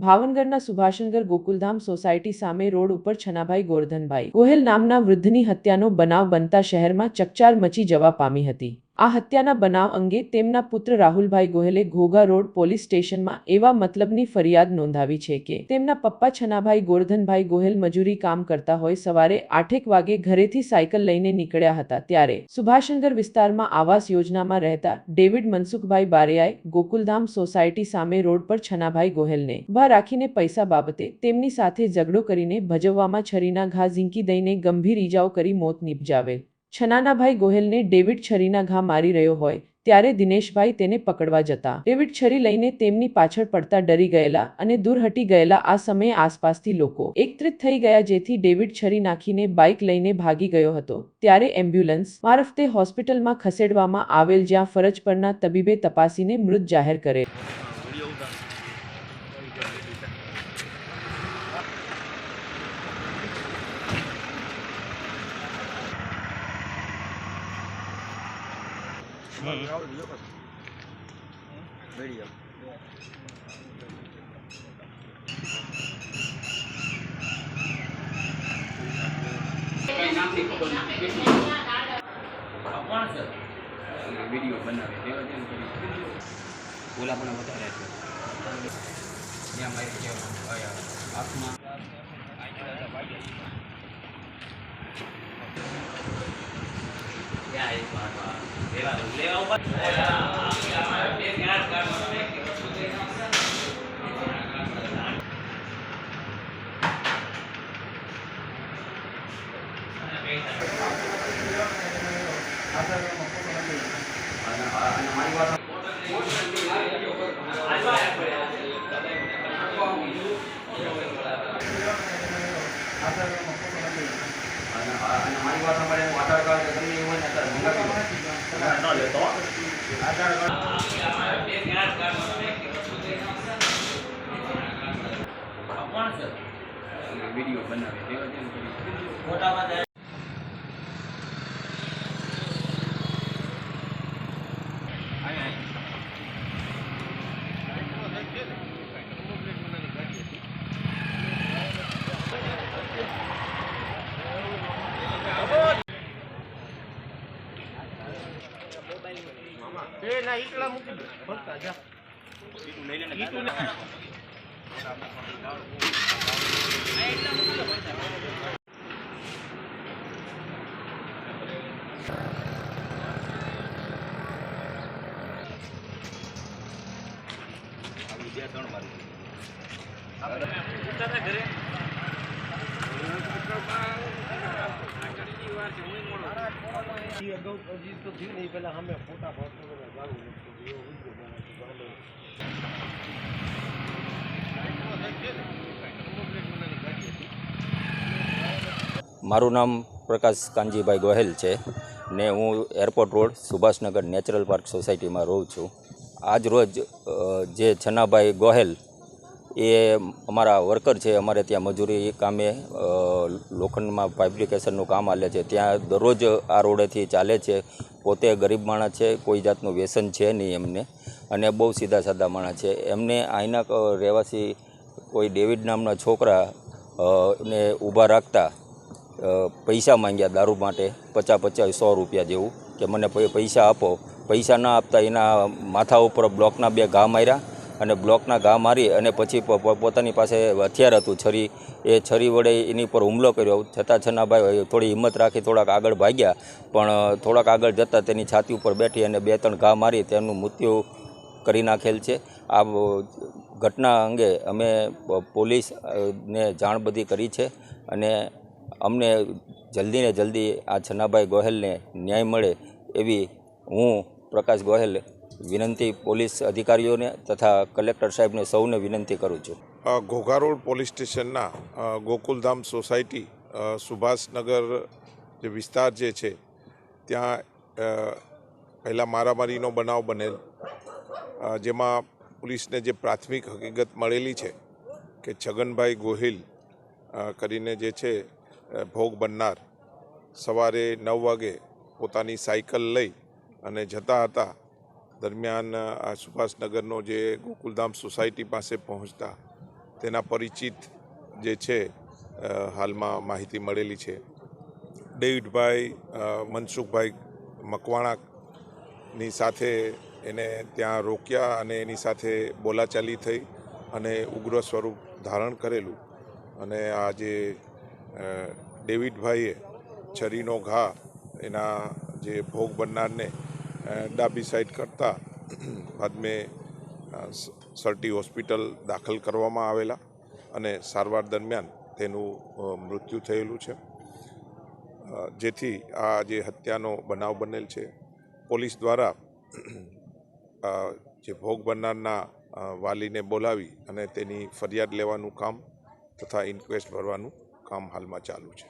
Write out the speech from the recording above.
ભાવનગરના સુભાષનગર ગોકુલધામ સોસાયટી સામે રોડ ઉપર છનાભાઈ ગોરધનભાઈ ગોહેલ નામના વૃદ્ધની હત્યાનો બનાવ બનતા શહેરમાં ચકચાર મચી જવા પામી હતી। આ હત્યાના બનાવ અંગે તેમના પુત્ર રાહુલભાઈ ગોહેલે ઘોઘા રોડ પોલીસ સ્ટેશનમાં એવા મતલબની ફરિયાદ નોંધાવી છે કે તેમના પપ્પા છનાભાઈ ગોરધનભાઈ ગોહેલ મજૂરી કામ કરતા હોય સવારે 8 વાગે ઘરેથી સાયકલ લઈને નીકળ્યા હતા ત્યારે સુભાષનગર વિસ્તારમાં આવાસ યોજનામાં રહેતા ડેવિડ મનસુખભાઈ બારિયાએ ગોકુલધામ સોસાયટી સામે રોડ પર છનાભાઈ ગોહેલને ઊભા રાખીને પૈસા બાબતે તેમની સાથે ઝઘડો કરીને ભજવવામાં છરીના ઘા ઝીંકી દઈને ગંભીર ઈજાઓ કરી મોત નિપજાવેલ। છનાનાભાઈ ગોહેલને ડેવિડ છરીના ઘા મારી રહ્યો હોય ત્યારે દિનેશભાઈ તેને પકડવા જતા ડેવિડ છરી લઈને તેમની પાછળ પડતા ડરી ગયેલા અને દૂર હટી ગયેલા। આ સમયે આસપાસથી લોકો એકત્રિત થઈ ગયા જેથી ડેવિડ છરી નાખીને બાઇક લઈને ભાગી ગયો હતો ત્યારે એમ્બ્યુલન્સ મારફતે હોસ્પિટલમાં ખસેડવામાં આવેલ જ્યાં ફરજ પરના તબીબે તપાસીને મૃત જાહેર કરેલ। वीडियो बनावे देवा दे बोला पण बतारे છે ત્યાં મારી કે આયા આત્મા યા એક મારવા દેવા લેવા ઉપર બે ગાર કાઢવા કે વસ્તુ દેના हमारी बात हमारे आधार कार्ड करनी हुआ ना लेतो आधार कार्ड वीडियो बनावे देवा दे फोटा में ना इकला मुकी फरता जा ईटू ले लेने ईटू ना इकला मुकी फरता आ विद्या त्रण मारी આપણે ઉતારા ઘરે મારું નામ પ્રકાશ કાનજીભાઈ ગોહેલ છે ને હું airport road Subhashnagar natural park સોસાયટીમાં રહું છું। આજ રોજ જે છનાભાઈ ગોહેલ એ અમારા વર્કર છે, અમારે ત્યાં મજૂરી કામે લોખંડમાં ફેબ્રિકેશનનું કામ હાલે છે, ત્યાં દરરોજ આ રોડેથી ચાલે છે। પોતે ગરીબ માણસ છે, કોઈ જાતનું વ્યસન છે નહીં એમને, અને બહુ સીધા સાદા માણસ છે। એમને અહીંના રહેવાસી કોઈ ડેવિડ નામના છોકરા ને ઊભા રાખતા પૈસા માંગ્યા દારૂ માટે 50-100 રૂપિયા જેવું કે મને પૈસા આપો। પૈસા ના આપતા એના માથા ઉપર બ્લોકના 2 ઘા માર્યા અને બ્લોકના ઘા મારી અને પછી પોતાની પાસે હથિયાર હતું છરી, એ છરી વડે એની પર હુમલો કર્યો। છતાં છનાભાઈ થોડી હિંમત રાખી થોડાક આગળ ભાગ્યા, પણ થોડાક આગળ જતાં તેની છાતી ઉપર બેઠી અને 2-3 ઘા મારી તેનું મૃત્યુ કરી નાખેલ છે। આ ઘટના અંગે અમે પોલીસને જાણ બધી કરી છે અને અમને જલ્દી ને જલ્દી આ છનાભાઈ ગોહેલને ન્યાય મળે એવી હું પ્રકાશ ગોહેલ વિનંતી પોલીસ અધિકારીઓને તથા કલેક્ટર સાહેબને સૌને વિનંતી કરું છું। ઘોઘા રોડ પોલીસ સ્ટેશનના ગોકુલધામ સોસાયટી સુભાષનગર જે વિસ્તાર જે છે ત્યાં પહેલાં મારામારીનો બનાવ બનેલ, જેમાં પોલીસને જે પ્રાથમિક હકીકત મળેલી છે કે છગનભાઈ ગોહિલ કરીને જે છે ભોગ બનનાર સવારે 9 વાગે પોતાની સાયકલ લઈ અને જતા હતા, દરમિયાન આ સુભાષનગરનો જે ગોકુલધામ સોસાયટી પાસે પહોંચતા તેના પરિચિત જે છે હાલમાં માહિતી મળેલી છે. ડેવિડભાઈ મનસુખભાઈ મકવાણાની સાથે એને ત્યાં રોક્યા અને એની સાથે બોલાચાલી થઈ અને ઉગ્ર સ્વરૂપ ધારણ કરેલું અને આ જે ડેવિડભાઈએ છરીનો ઘા એના જે ભોગ બનનારને ડાબી સાઈડ કરતા બાદમે સરટી હોસ્પિટલ દાખલ કરવામાં આવેલા અને સારવાર દરમિયાન તેનું મૃત્યુ થયેલું છે. જેથી આ જે હત્યાનો બનાવ બનેલ છે, પોલીસ દ્વારા જે ભોગ બનનારના વાલીને બોલાવી અને તેની ફરિયાદ લેવાનું કામ તથા ઇન્ક્વેસ્ટ ભરવાનું કામ હાલમાં ચાલુ છે.